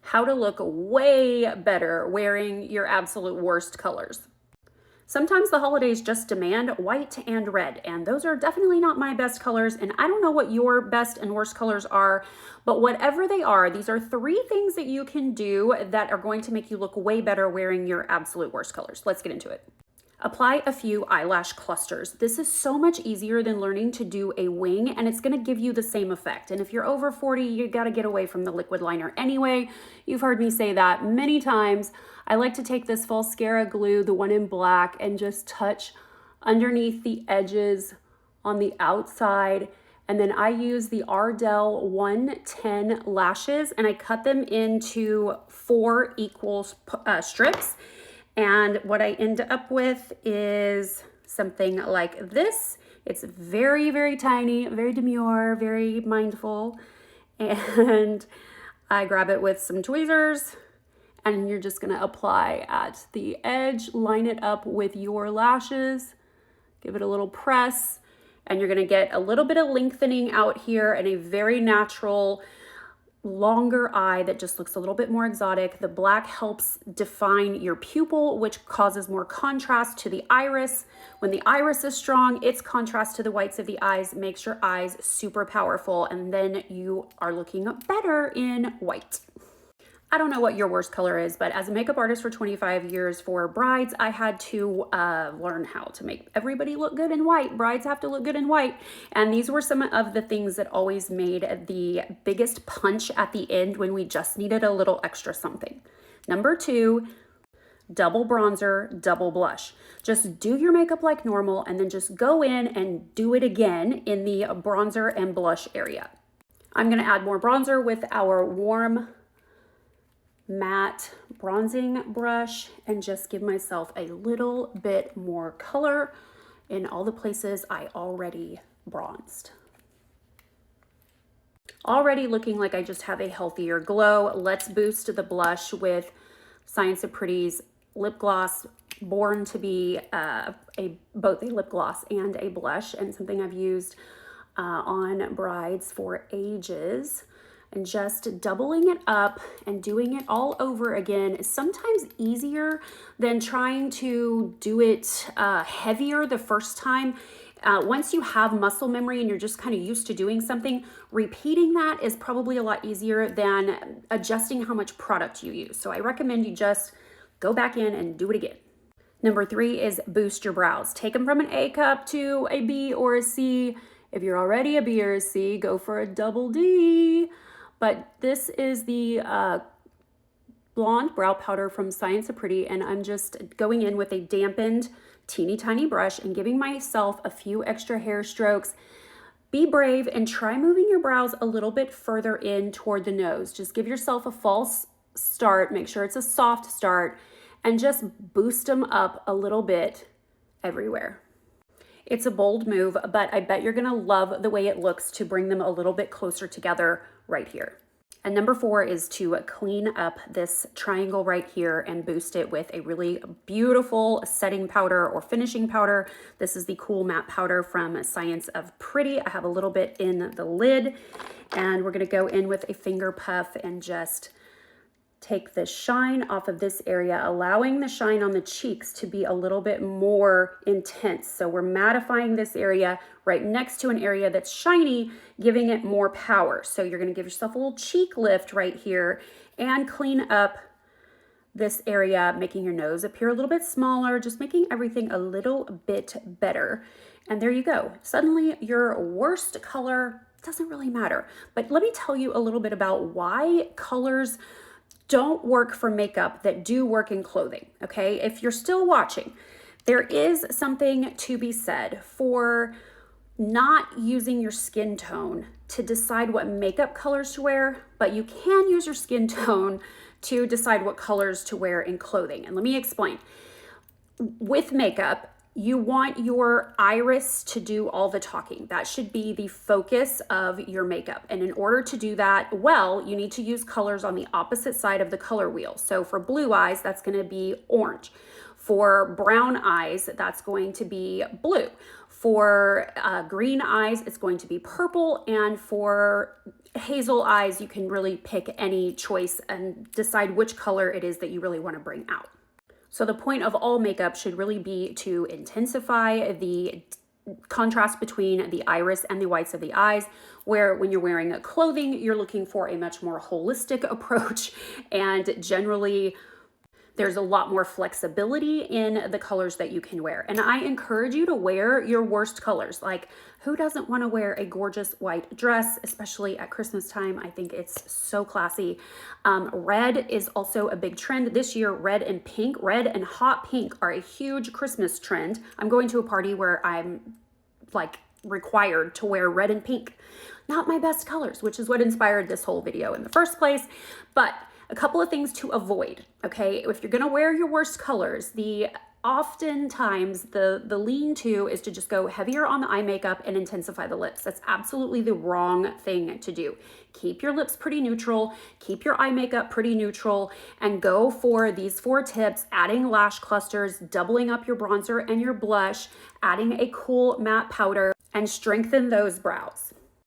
how to look way better wearing your absolute worst colors. Sometimes the holidays just demand white and red, and those are definitely not my best colors, and I don't know what your best and worst colors are, but whatever they are, these are 3 things that you can do that are going to make you look way better wearing your absolute worst colors. Let's get into it. Apply a few eyelash clusters. This is so much easier than learning to do a wing, and it's gonna give you the same effect. And if you're over 40, you gotta get away from the liquid liner anyway. You've heard me say that many times. I like to take this Falscara glue, the one in black, and just touch underneath the edges on the outside. And then I use the Ardell 110 lashes, and I cut them into 4 equal strips. And what I end up with is something like this. It's very, very tiny, very demure, very mindful. And I grab it with some tweezers, and you're just gonna apply at the edge, line it up with your lashes, give it a little press, and you're gonna get a little bit of lengthening out here and a very natural longer eye that just looks a little bit more exotic. The black helps define your pupil, which causes more contrast to the iris. When the iris is strong, its contrast to the whites of the eyes makes your eyes super powerful, and then you are looking better in white. I don't know what your worst color is, but as a makeup artist for 25 years for brides, I had to learn how to make everybody look good in white. Brides have to look good in white. And these were some of the things that always made the biggest punch at the end when we just needed a little extra something. Number 2, double bronzer, double blush. Just do your makeup like normal and then just go in and do it again in the bronzer and blush area. I'm gonna add more bronzer with our warm matte bronzing brush and just give myself a little bit more color in all the places I already bronzed. Already looking like I just have a healthier glow. Let's boost the blush with Science of Pretty's lip gloss, born to be both a lip gloss and a blush, and something I've used on brides for ages. And just doubling it up and doing it all over again is sometimes easier than trying to do it heavier the first time. Once you have muscle memory and you're just kind of used to doing something, repeating that is probably a lot easier than adjusting how much product you use. So I recommend you just go back in and do it again. Number 3 is boost your brows. Take them from an A cup to a B or a C. If you're already a B or a C, go for a double D. But this is the blonde brow powder from Science of Pretty, and I'm just going in with a dampened teeny tiny brush and giving myself a few extra hair strokes. Be brave and try moving your brows a little bit further in toward the nose. Just give yourself a false start, make sure it's a soft start, and just boost them up a little bit everywhere. It's a bold move, but I bet you're gonna love the way it looks to bring them a little bit closer together right here. And number 4 is to clean up this triangle right here and boost it with a really beautiful setting powder or finishing powder. This is the Cool Matte Powder from Science of Pretty. I have a little bit in the lid, and we're gonna go in with a finger puff and just take the shine off of this area, allowing the shine on the cheeks to be a little bit more intense. So we're mattifying this area right next to an area that's shiny, giving it more power. So you're gonna give yourself a little cheek lift right here and clean up this area, making your nose appear a little bit smaller, just making everything a little bit better. And there you go. Suddenly your worst color doesn't really matter. But let me tell you a little bit about why colors don't work for makeup that do work in clothing, okay? If you're still watching, there is something to be said for not using your skin tone to decide what makeup colors to wear, but you can use your skin tone to decide what colors to wear in clothing. And let me explain. With makeup, you want your iris to do all the talking. That should be the focus of your makeup. And in order to do that well, you need to use colors on the opposite side of the color wheel. So for blue eyes, that's gonna be orange. For brown eyes, that's going to be blue. For green eyes, it's going to be purple, and for hazel eyes, you can really pick any choice and decide which color it is that you really want to bring out. So the point of all makeup should really be to intensify the contrast between the iris and the whites of the eyes, where when you're wearing clothing, you're looking for a much more holistic approach, and generally there's a lot more flexibility in the colors that you can wear. And I encourage you to wear your worst colors. Like, who doesn't want to wear a gorgeous white dress, especially at Christmas time? I think it's so classy. Red is also a big trend this year. Red and pink, red and hot pink are a huge Christmas trend. I'm going to a party where I'm like required to wear red and pink. Not my best colors, which is what inspired this whole video in the first place. But a couple of things to avoid, okay? If you're gonna wear your worst colors, oftentimes the lean-to is to just go heavier on the eye makeup and intensify the lips. That's absolutely the wrong thing to do. Keep your lips pretty neutral, keep your eye makeup pretty neutral, and go for these 4 tips: adding lash clusters, doubling up your bronzer and your blush, adding a cool matte powder, and strengthen those brows.